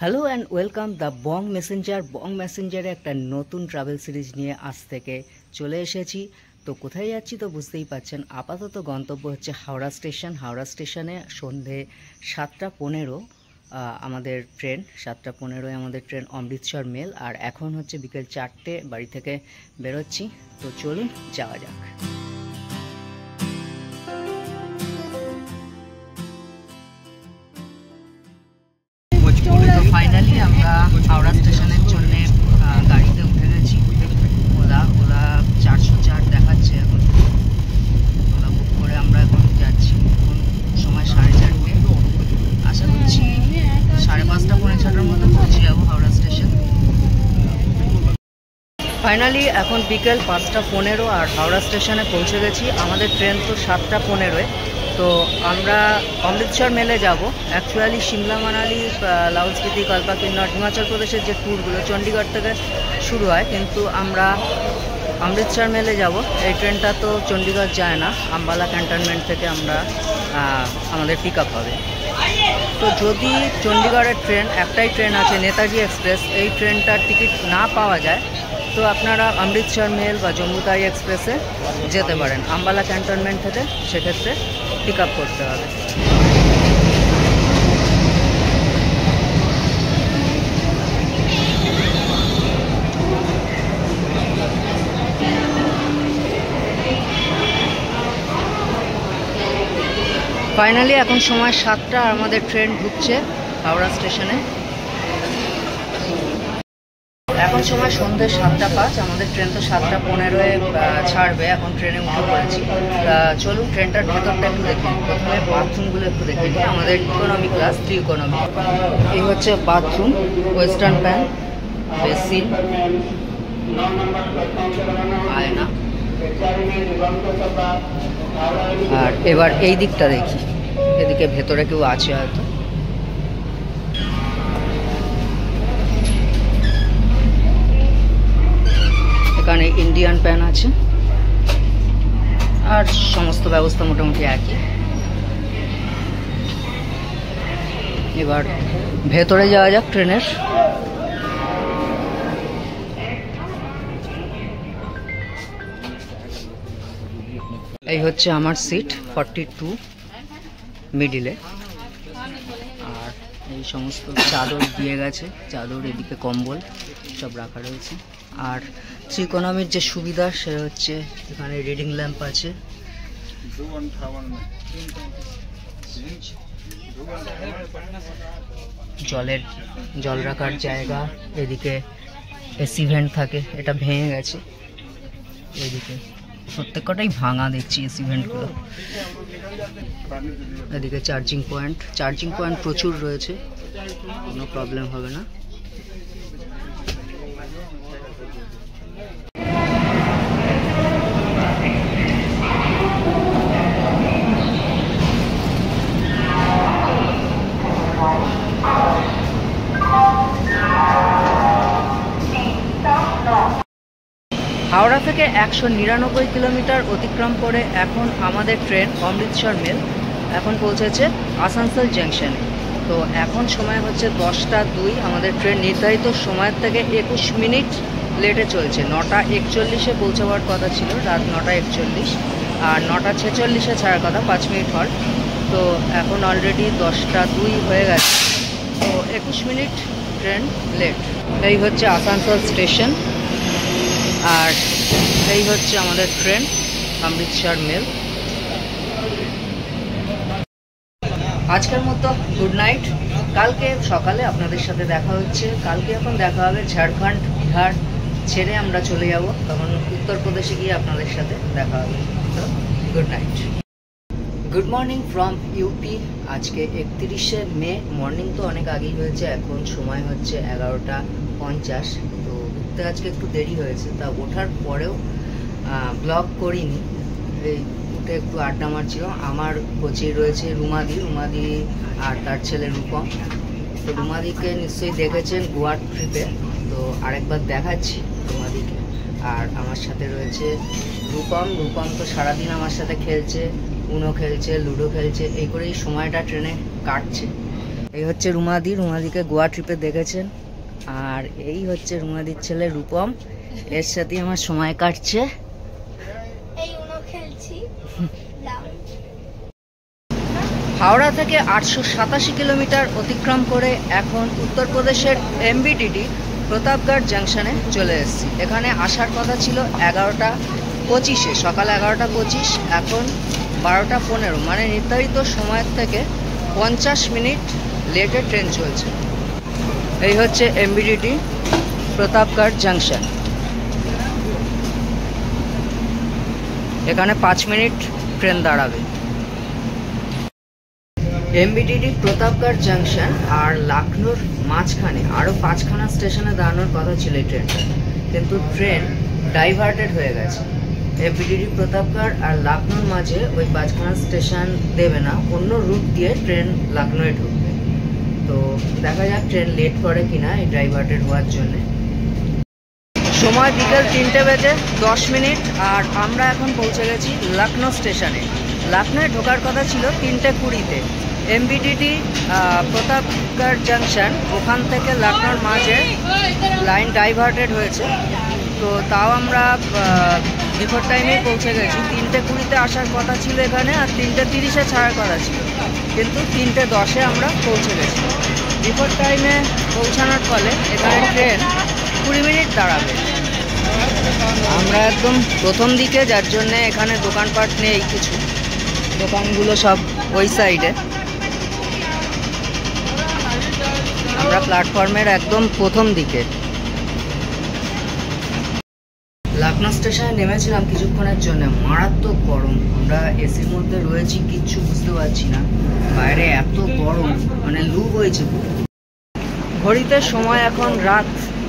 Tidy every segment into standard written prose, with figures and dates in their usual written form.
Hello and welcome the Bong মেসেঞ্জারে একটা নতুন ট্রাভেল সিরিজ নিয়ে আজ থেকে চলে এসেছি। তো কোথায় যাচ্ছি তো বুঝতেই পাচ্ছেন। আপাতত গন্তব্য হচ্ছে হাওড়া স্টেশনে সন্ধে 7:15 আমাদের ট্রেন, 7:15 আমাদের ট্রেন অমৃতসর মেল। আর এখন হচ্ছে বিকেল 4টে, বাড়ি থেকে বেরোচ্ছি। তো চলুন যাওয়া যাক। তো ফাইনালি আমরা হাওড়া স্টেশনের জন্য গাড়িতে উঠে গেছি। ওলা 404 দেখাচ্ছে এখন। ওলা বুক করে আমরা এখন যাচ্ছি। এখন সময় 4:30। আশা করছি 5:30 পৌনে 6টার মধ্যে পৌঁছে যাবো হাওড়া স্টেশন। ফাইনালি এখন বিকেল 5:15 আর হাওড়া স্টেশনে পৌঁছে গেছি। আমাদের ট্রেন তো 7:15। তো আমরা অমৃতসর মেলে যাব। অ্যাকচুয়ালি সিমলা, মানালি, লাহোল স্পিতি, কালকা, কিন্নর, হিমাচল প্রদেশের যে ট্যুরগুলো চণ্ডীগড় থেকে শুরু হয়, কিন্তু আমরা অমৃতসর মেলে যাব। এই ট্রেনটা তো চণ্ডীগড় যায় না, আম্বালা ক্যান্টনমেন্ট থেকে আমাদের পিক আপ হবে। তো যদি চণ্ডীগড়ের ট্রেন, একটাই ট্রেন আছে নেতাজি এক্সপ্রেস, এই ট্রেনটার টিকিট না পাওয়া যায় তো আপনারা অমৃতসর মেল বা জম্মু তাওয়াই এক্সপ্রেসে যেতে পারেন। আম্বালা ক্যান্টনমেন্ট থেকে সেক্ষেত্রে পিক আপ করতে হবে। ফাইনালি এখন সময় 7টা আর আমাদের ট্রেন ঢুকছে হাওড়া স্টেশনে। এখন সময় সন্ধ্যে 7:05। আমাদের ট্রেন তো 7:15 ছাড়বে। এখন ট্রেনে উঠে পড়েছি। চলুন ট্রেনটার ভেতরটা একটু দেখি। প্রথমে বাথরুমগুলো একটু দেখে নিই। আমাদের ইকোনমি ক্লাস, 3 ইকোনমি। এই হচ্ছে বাথরুম, ওয়েস্টার্ন প্যান, বেসিন, আয়না। আর এবার এই দিকটা দেখি, এদিকে ভেতরে কেউ আছে হয়তো। এখানে ইন্ডিয়ান প্যান আছে আর সমস্ত ব্যবস্থা মোটামুটি একই। এবার ভেতরে যাওয়া যাক ট্রেনের। এই হচ্ছে আমার সিট 42 মিডিলে। আর এই সমস্ত চাদর দিয়ে গেছে, চাদর, এদিকে কম্বল সব রাখা রয়েছে। আর ইকোনমির যে সুবিধা সেটা হচ্ছে এখানে রিডিং ল্যাম্প আছে, জল রাখার জায়গা, এদিকে এসি ভেন্ট থাকে, এটা ভেঙে গেছে। এদিকে প্রত্যেকটাই ভাঙা দেখছি এসি ভেন্টগুলো। এদিকে চার্জিং পয়েন্ট প্রচুর রয়েছে, কোনো প্রবলেম হবে না। হাওড়া থেকে 199 কিলোমিটার অতিক্রম করে এখন আমাদের ট্রেন অমৃতসর মেল এখন পৌঁছেছে আসানসোল জাংশনে। তো এখন সময় হচ্ছে 10:02। আমাদের ট্রেন নির্ধারিত সময়ের থেকে 21 মিনিট লেটে চলছে। 9:41 পৌঁছাবার কথা ছিল, রাত 9:41। আর 9:46 ছাড়ার কথা, 5 মিনিট হল্ট। তো এখন অলরেডি 10:02 হয়ে গেছে। তো 21 মিনিট ট্রেন লেট। এই হচ্ছে আসানসোল স্টেশন আর এই হচ্ছে আমাদের ট্রেন অমৃতসর মেল। আজকের মতো গুড নাইট। কালকে সকালে আপনাদের সাথে দেখা হচ্ছে। কালকে এখন দেখা হবে ঝাড়খণ্ড, বিহার ছেড়ে আমরা চলে যাব, তখন উত্তরপ্রদেশে গিয়ে আপনাদের সাথে দেখা হবে। তো good night. Good morning from UP. আজকে 31শে মে। মর্নিং তো অনেক আগেই হয়েছে, এখন সময় হচ্ছে 11:50। তো উঠতে আজকে একটু দেরি হয়েছে, তা ওঠার পরেও ব্লগ করিনি। এই উঠে একটু আড্ডা মারছিলাম। আমার কোচে রয়েছে রুমাদি আর তার ছেলে রূপম। তো রুমাদিকে নিশ্চয়ই দেখেছেন গোয়ার ট্রিপে, তো আরেকবার দেখাচ্ছি রুমাদিকে। আর আমার সাথে রয়েছে রূপম তো সারাদিন আমার সাথে খেলছে, উনো খেলছে, লুডো খেলছে, এই করেই সময়টা ট্রেনে কাটছে। এই হচ্ছে রুমাদি, রুমাদিকে গোয়া ট্রিপে দেখেছেন। আর এই হচ্ছে রুমাদির ছেলে রূপম, এর সাথে আমার সময় কাটছে। হাওড়া থেকে 887 কিলোমিটার অতিক্রম করে এখন উত্তরপ্রদেশের এমবিডিডি প্রতাপগড় জাংশনে চলে এসেছি। এখানে আসার কথা ছিল 11:25, সকাল 11:25, এখন 12:15, মানে নির্ধারিত সময়ের থেকে 50 মিনিট লেটে ট্রেন চলছে। এই হচ্ছে এমবিডিডি প্রতাপগড় জাংশন। এখানে 5 মিনিট ট্রেন দাঁড়াবে। এমবিডিডি প্রতাপগড় জাংশন আর লখনৌর মাঝখানে আরও 5খানা স্টেশনে দাঁড়ানোর কথা ছিল এই ট্রেনটা, কিন্তু ট্রেন ডাইভার্টেড হয়ে গেছে। এমবিডিডি প্রতাপগড় আর লখনৌর মাঝে ওই 5খানা স্টেশন দেবে না, অন্য রুট দিয়ে ট্রেন লখনৌয়ে ঢুকবে। তো দেখা যাক ট্রেন লেট করে কিনা এই ডাইভার্টেড হওয়ার জন্য। সময় বিকেল 3:10 আর আমরা এখন পৌঁছে গেছি লখনৌ স্টেশনে। লখনৌয়ে ঢোকার কথা ছিল 3:20-তে। এমবিডিডি প্রতাপগড় জাংশন, ওখান থেকে লখনৌর মাঝে লাইন ডাইভার্টেড হয়েছে, তো তাও আমরা বিফোর টাইমেই পৌঁছে গেছি। 3:20-তে আসার কথা ছিল এখানে, আর 3:30-এ ছাড়ার কথা ছিল, কিন্তু 3:10-এ আমরা পৌঁছে গেছি। বিফোর টাইমে পৌঁছানোর ফলে এখানে ট্রেন 20 মিনিট দাঁড়াবে। আমরা একদম প্রথম দিকে, যার জন্যে এখানে দোকানপাট নেই কিছু, দোকানগুলো সব ওই সাইডে। আমরা প্ল্যাটফর্মের একদম প্রথম দিকে। লখনৌ স্টেশনে নেমেছিলাম কিছুক্ষণের জন্য, মারাত্মক গরম। আমরা এসির মধ্যে রয়েছি, কিচ্ছু বুঝতে পারছি না, বাইরে এত গরম, মানে লু হয়েছে পুরো। ঘড়িতে সময় এখন রাত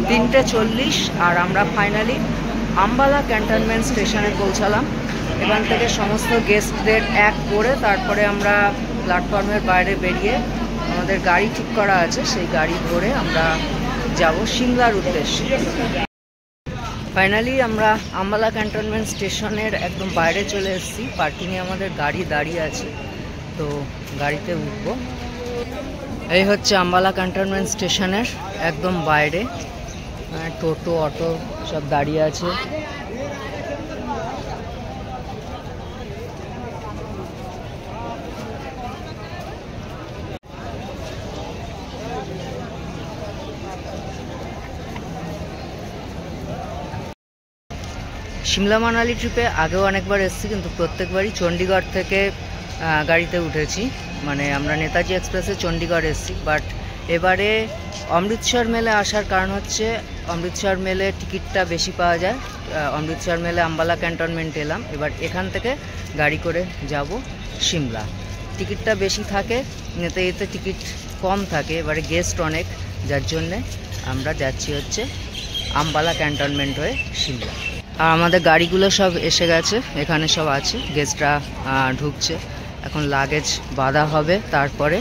3:40 আর আমরা ফাইনালি আম্বালা ক্যান্টনমেন্ট স্টেশনে পৌঁছালাম। এখান থেকে সমস্ত গেস্টদের এক করে তারপরে আমরা প্ল্যাটফর্মের বাইরে বেরিয়ে আমাদের গাড়ি ঠিক করা আছে, সেই গাড়ি ধরে আমরা যাব সিমলার উদ্দেশ্যে। ফাইনালি আমরা আম্বালা ক্যান্টনমেন্ট স্টেশনের একদম বাইরে চলে এসেছি। পার্কিংয়ে আমাদের গাড়ি দাঁড়িয়ে আছে, তো গাড়িতে উঠব। এই হচ্ছে আম্বালা ক্যান্টনমেন্ট স্টেশনের একদম বাইরে, টোটো অটো সব দাঁড়িয়ে আছে। সিমলা মানালি ট্রিপে আগেও অনেকবার এসেছি, কিন্তু প্রত্যেকবারই চণ্ডীগড় থেকে গাড়িতে উঠেছি, মানে আমরা নেতাজি এক্সপ্রেসে চণ্ডীগড় এসেছি। বাট এবারে অমৃতসর মেলে আসার কারণ হচ্ছে অমৃতসর মেলে টিকিটটা বেশি পাওয়া যায়। অমৃতসর মেলে আম্বালা ক্যান্টনমেন্ট এলাম, এবার এখান থেকে গাড়ি করে যাব সিমলা। টিকিটটা বেশি থাকে, নেতাজিতে টিকিট কম থাকে, এবারে গেস্ট অনেক, যার জন্যে আমরা যাচ্ছি হচ্ছে আম্বালা ক্যান্টনমেন্ট হয়ে সিমলা। আর আমাদের গাড়িগুলো সব এসে গেছে, এখানে সব আছে, গেস্টরা ঢুকছে। এখন লাগেজ বাঁধা হবে, তারপরে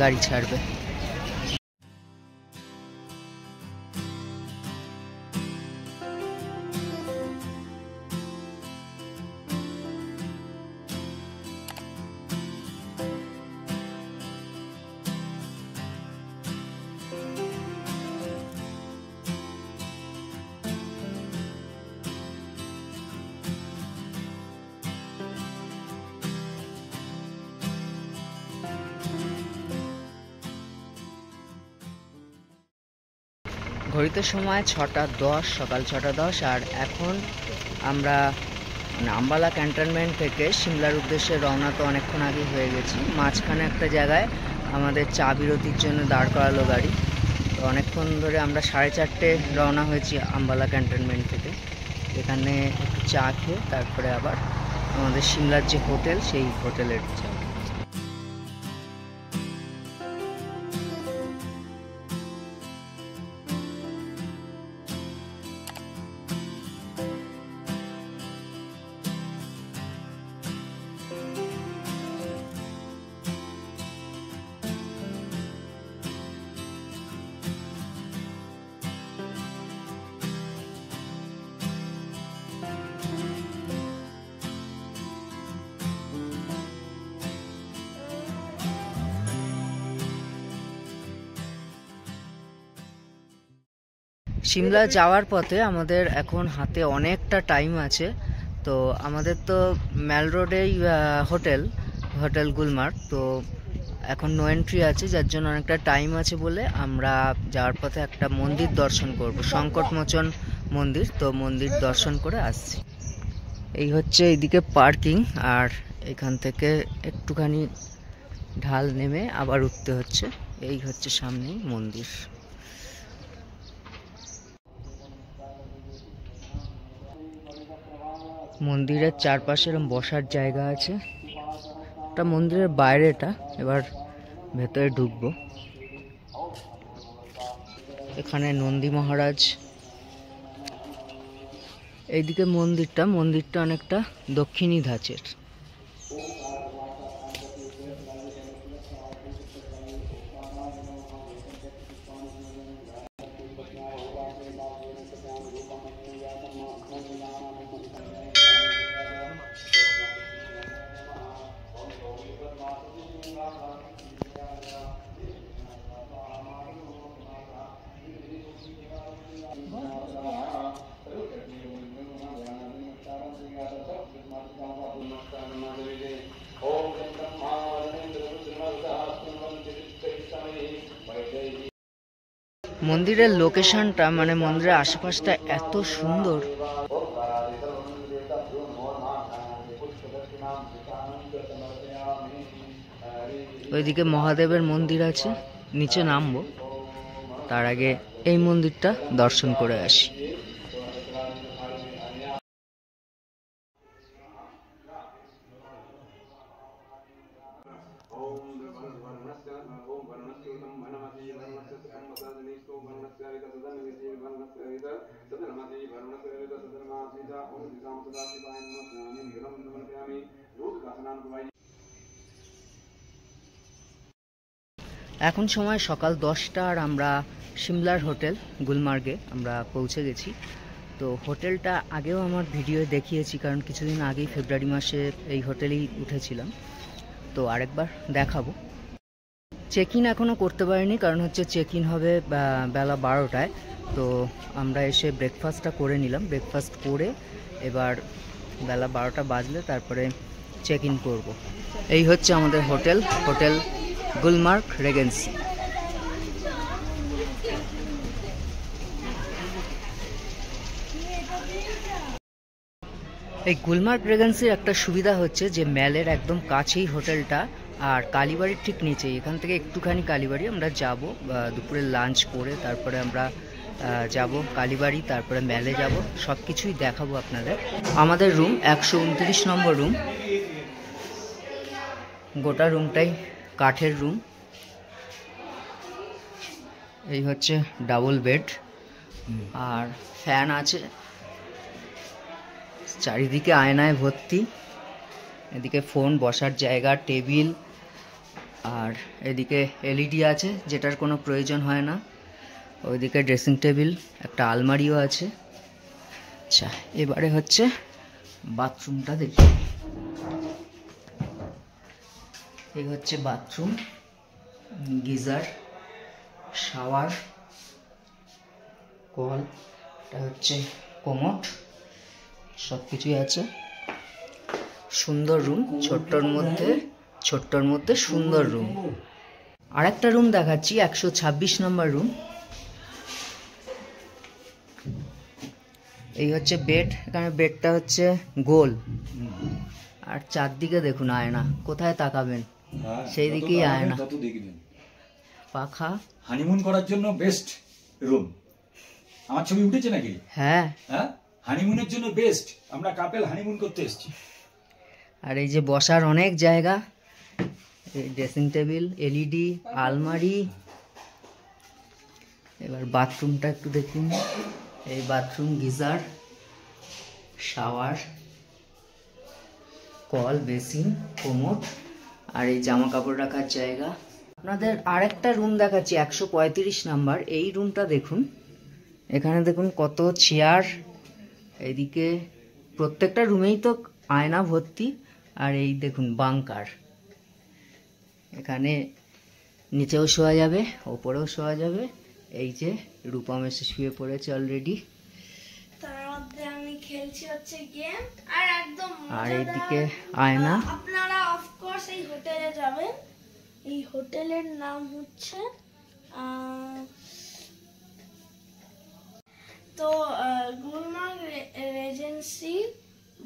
গাড়ি ছাড়বে। ঘড়িতে সময় 6:10, সকাল 6:10। আর এখন আমরা আম্বালা ক্যান্টনমেন্ট থেকে সিমলার উদ্দেশ্যে রওনা তো অনেকক্ষণ আগে হয়ে গেছি। মাঝখানে একটা জায়গায় আমাদের চা বিরতির জন্য দাঁড় করালো গাড়ি, তো অনেকক্ষণ ধরে আমরা 4:30 রওনা হয়েছি আম্বালা ক্যান্টনমেন্ট থেকে। এখানে একটু চা খেয়ে তারপরে আবার আমাদের সিমলার যে হোটেল, সেই হোটেলের চা। সিমলা যাওয়ার পথে আমাদের এখন হাতে অনেকটা টাইম আছে। তো আমাদের তো ম্যাল রোডেই হোটেল গুলমার্গ, তো এখন নো এন্ট্রি আছে, যার জন্য অনেকটা টাইম আছে বলে আমরা যাওয়ার পথে একটা মন্দির দর্শন করব, সংকটমোচন মন্দির। তো মন্দির দর্শন করে আসছি। এই হচ্ছে এইদিকে পার্কিং, আর এখান থেকে একটুখানি ঢাল নেমে আবার উঠতে হচ্ছে। এই হচ্ছে সামনেই মন্দির। মন্দিরের চারপাশে এরকম বসার জায়গা আছে। এটা মন্দিরের বাইরেটা, এবার ভেতরে ঢুকবো। এখানে নন্দী মহারাজ। এইদিকে মন্দিরটা অনেকটা দক্ষিণী ধাঁচের। মন্দিরের লোকেশনটা, মানে মন্দিরের আশেপাশটা এত সুন্দর। ওইদিকে মহাদেবের মন্দির আছে, নিচে নামবো, তার আগে এই মন্দিরটা দর্শন করে আসি। এখন সময় সকাল 10টা, আর আমরা সিমলার হোটেল গুলমার্গে আমরা পৌঁছে গেছি। তো হোটেলটা আগেও আমার ভিডিও দেখিয়েছি, কারণ কিছুদিন আগেই ফেব্রুয়ারি মাসে এই হোটেলেই উঠেছিলাম, তো আরেকবার দেখাবো। চেক ইন এখনও করতে পারিনি, কারণ হচ্ছে চেক ইন হবে বেলা 12টায়। তো আমরা এসে ব্রেকফাস্টটা করে নিলাম, ব্রেকফাস্ট করে এবার বেলা 12টা বাজলে তারপরে চেক ইন করবো। এই হচ্ছে আমাদের হোটেল গুলমার্গ রেজেন্সি। এই গুলমার্গ রেজেন্সির একটা সুবিধা হচ্ছে যে ম্যালের একদম কাছেই হোটেলটা, আর কালীবাড়ির ঠিক নিচেই। এখান থেকে একটুখানি কালীবাড়ি আমরা যাব, দুপুরে লাঞ্চ করে তারপরে আমরা যাব কালীবাড়ি, তারপরে ম্যালে যাব, সব কিছুই দেখাবো আপনাদের। আমাদের রুম 129 নম্বর রুম। গোটা রুমটাই কাঠের রুম। এই হচ্ছে ডাবল বেড, আর ফ্যান আছে, চারিদিকে আয়নায় ভর্তি। এদিকে ফোন, বসার জায়গা, টেবিল, আর এদিকে এলইডি আছে, যেটার কোনো প্রয়োজন হয় না। ওইদিকে ড্রেসিং টেবিল, একটা আলমারিও আছে। আচ্ছা, এবারে হচ্ছে বাথরুমটা দেখি। এই হচ্ছে বাথরুম, গিজার, শাওয়ার, কল, এটা হচ্ছে কোমোড, সব কিছুই আছে। সুন্দর রুম, ছোট্টর মধ্যে সুন্দর রুম। আর একটা রুম দেখাচ্ছি, 126 নম্বর রুম। এই হচ্ছে বেড। এখানে বেডটা হচ্ছে গোল, আর চারদিকে দেখুন আয়না, কোথায় তাকাবেন সেই দিকেই আয়না। পাখা। হানিমুন করার জন্য বেস্ট রুম। আমার ছবি উঠেছে নাকি? হ্যাঁ, হানিমুনের জন্য বেস্ট। আমরা কাপেল হানিমুন করতে এসেছি। আর এই যে বসার অনেক জায়গা, ড্রেসিং টেবিল, এলইডি, আলমারি। এবার বাথরুমটা একটু দেখুন। এই বাথরুম, গিজার, শাওয়ার, কল, বেসিন, কোমোড, আর এই জামা কাপড় রাখার জায়গা। আপনাদের আরেকটা রুম দেখাচ্ছি, 135 নাম্বার। এই রুমটা দেখুন, এখানে দেখুন কত চেয়ার। এইদিকে প্রত্যেকটা রুমেই তো আয়না ভর্তি। আর এই দেখুন বাঙ্কার, এখানে নিচেও শোয়া যাবে, ওপরেও শোয়া যাবে। এই যে রূপম এসে শুয়ে পড়েছে অলরেডি। তার মধ্যে আমি খেলছি হচ্ছে গেম আর একদম আর এইদিকে আয়না। আপনারা অফকোর্স এই হোটেলে যাবেন। এই হোটেলের নাম হচ্ছে তো গুলমার্গ রেজেন্সি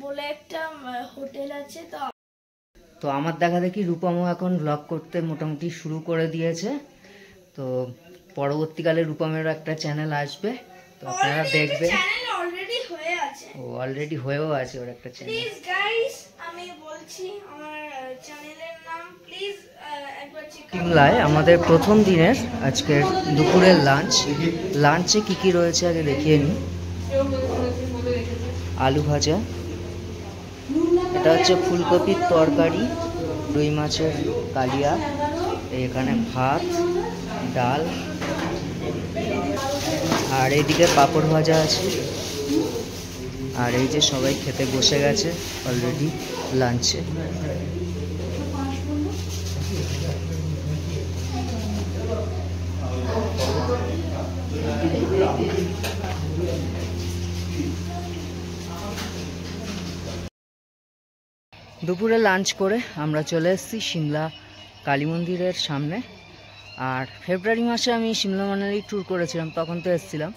বলে একটা হোটেল আছে। তো আমার দেখা দেখি রূপমও এখন ব্লগ করতে মোটামুটি শুরু করে দিয়েছে। তো পরবর্তীকালে রূপমেরও একটা চ্যানেল আসবে, তো আপনারা দেখবেন। চ্যানেল অলরেডি হয়ে আছে। ও অলরেডি হয়েও আছে ওর একটা চ্যানেল। প্লিজ গাইস, আমি বলছি আমার চ্যানেলের নাম প্লিজ একবার চেক করুন। সিমলায় আমাদের প্রথম দিনের আজকের দুপুরের লাঞ্চে কি কি রয়েছে আগে দেখিয়ে নিই। আলু ভাজা, এটা হচ্ছে ফুলকপির তরকারি, রুই মাছের কালিয়া, এখানে ভাত, ডাল, আর এইদিকে পাঁপড় ভাজা আছে। আর এই যে সবাই খেতে বসে গেছে অলরেডি লাঞ্চে। দুপুরে লাঞ্চ করে আমরা চলে এসেছি সিমলা কালী মন্দিরের সামনে। আর ফেব্রুয়ারি মাসে আমি সিমলা মানালি ট্যুর করেছিলাম, তখন তো এসেছিলাম।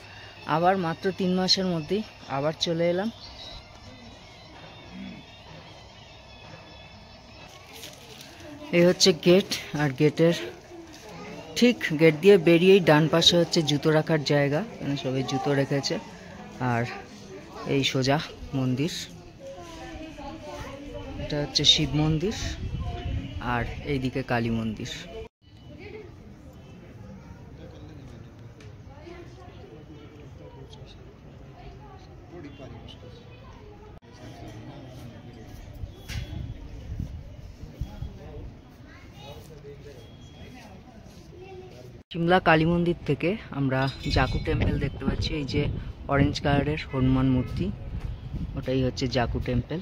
আবার মাত্র 3 মাসের মধ্যেই আবার চলে এলাম। এই হচ্ছে গেট, আর গেটের ঠিক গেট দিয়ে বেরিয়েই ডান পাশে হচ্ছে জুতো রাখার জায়গা, এখানে সবাই জুতো রেখেছে। আর এই সোজা মন্দির, এটা হচ্ছে শিব মন্দির, আর এইদিকে কালী মন্দির। সিমলা কালী মন্দির থেকে আমরা জাকু টেম্পল দেখতে পাচ্ছি। এই যে অরেঞ্জ কালারের হনুমান মূর্তি, ওটাই হচ্ছে জাকু টেম্পল।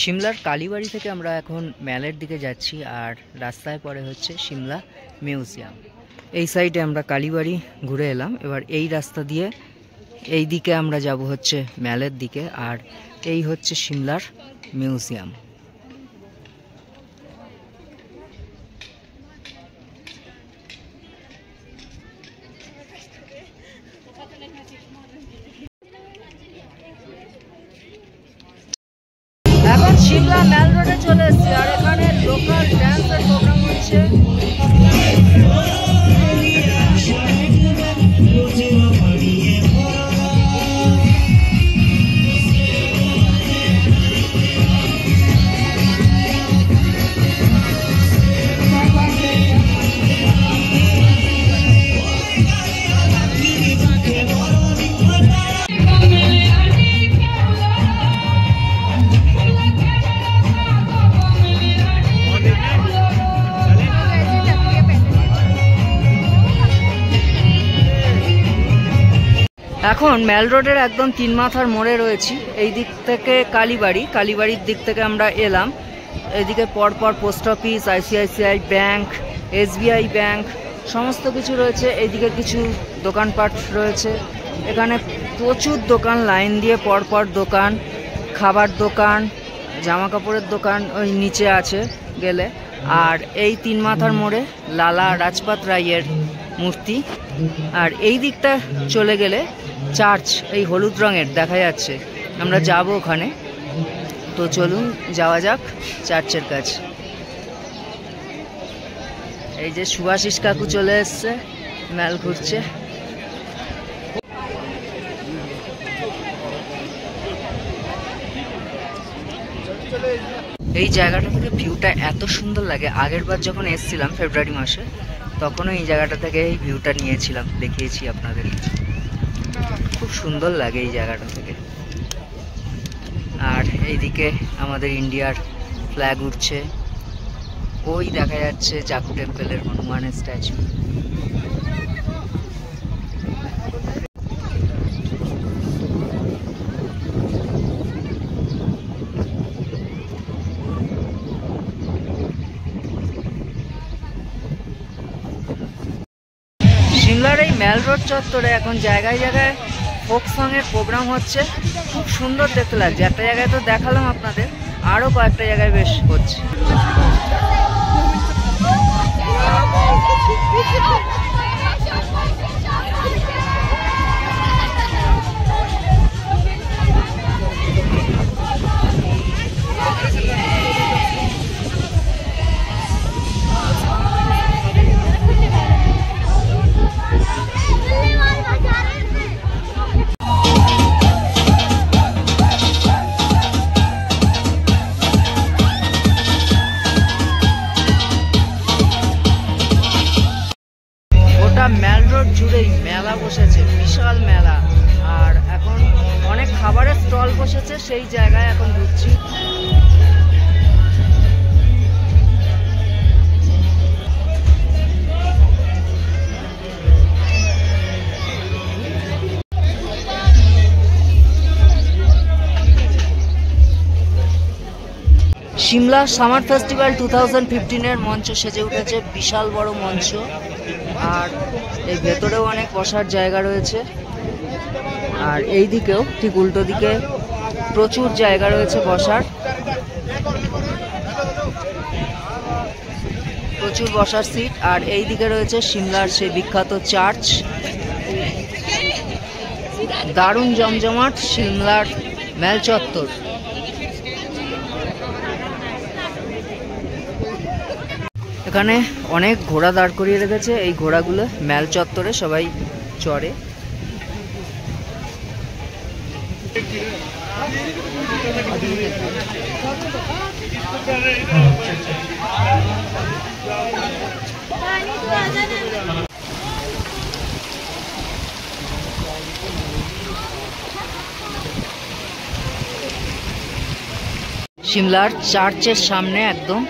সিমলার কালীবাড়ি থেকে আমরা এখন ম্যালের দিকে যাচ্ছি, আর রাস্তায় পরে হচ্ছে সিমলা মিউজিয়াম। এই সাইডে আমরা কালীবাড়ি ঘুরে এলাম, এবার এই রাস্তা দিয়ে এই দিকে আমরা যাব হচ্ছে ম্যালের দিকে, আর এই হচ্ছে সিমলার মিউজিয়াম। এখন সিমলা ম্যাল রোডে চলে এসেছি, আর এখানে লোকাল ড্যান্সের প্রোগ্রাম হচ্ছে। এখন ম্যাল রোডের একদম 3 মাথার মোড়ে রয়েছি। এই দিক থেকে কালীবাড়ির দিক থেকে আমরা এলাম। এদিকে পরপর post office, ICICI bank, SBI bank সমস্ত কিছু রয়েছে। এইদিকে কিছু দোকানপাট রয়েছে। এখানে প্রচুর দোকান, লাইন দিয়ে পরপর দোকান, খাবার দোকান, জামা কাপড়ের দোকান ওই নিচে আছে গেলে। আর এই 3 মাথার মোড়ে লালা রাজপাত রায়ের মূর্তি। আর এই দিকটা চলে গেলে চার্চ, এই হলুদ রঙের দেখা যাচ্ছে, আমরা যাব ওখানে। তো চলুন যাওয়া যাক চার্চের কাছে। এই যে সুভাষিস কাকু চলে এসছে, ম্যাল ঘুরছে। এই জায়গাটা থেকে ভিউটা এত সুন্দর লাগে। আগের বার যখন এসেছিলাম ফেব্রুয়ারি মাসে, তখনও এই জায়গাটা থেকে এই ভিউটা নিয়েছিলাম, দেখিয়েছি আপনাদের। খুব সুন্দর লাগে এই জায়গাটা থেকে। আর এইদিকে আমাদের ইন্ডিয়ার ফ্ল্যাগ উঠছে, ওই দেখা যাচ্ছে জাকু টেম্পলের হনুমানের স্ট্যাচু। সিমলার এই মেল রোড চত্বরে এখন জায়গায় জায়গায় ফোক সঙের প্রোগ্রাম হচ্ছে, খুব সুন্দর দেখতে লাগছে। একটা জায়গায় তো দেখালাম আপনাদের, আরও কয়েকটা জায়গায় বেশ হচ্ছে। মেল রোড জুড়েই মেলা বসেছে, বিশাল মেলা। আর এখন অনেক খাবারের স্টল বসেছে, সেই জায়গায় এখন ঢুকছি। সিমলা সামার ফেস্টিভ্যাল 2015-এর মঞ্চ সেজে উঠেছে, বিশাল বড় মঞ্চ। আর এই ভেতরেও অনেক বসার জায়গা রয়েছে, আর এই দিকেও ঠিক উল্টো দিকে প্রচুর জায়গা রয়েছে বসার, প্রচুর বসার সিট। আর এই দিকে রয়েছে সিমলার সেই বিখ্যাত চার্চ, দারুণ জমজমাট সিমলার মেল চত্বর। এখানে অনেক ঘোড়া দাঁড় করিয়ে রেখেছে, এই ঘোড়াগুলো মেল চত্বরে সবাই চড়ে। সিমলার চার্চের সামনে একদম।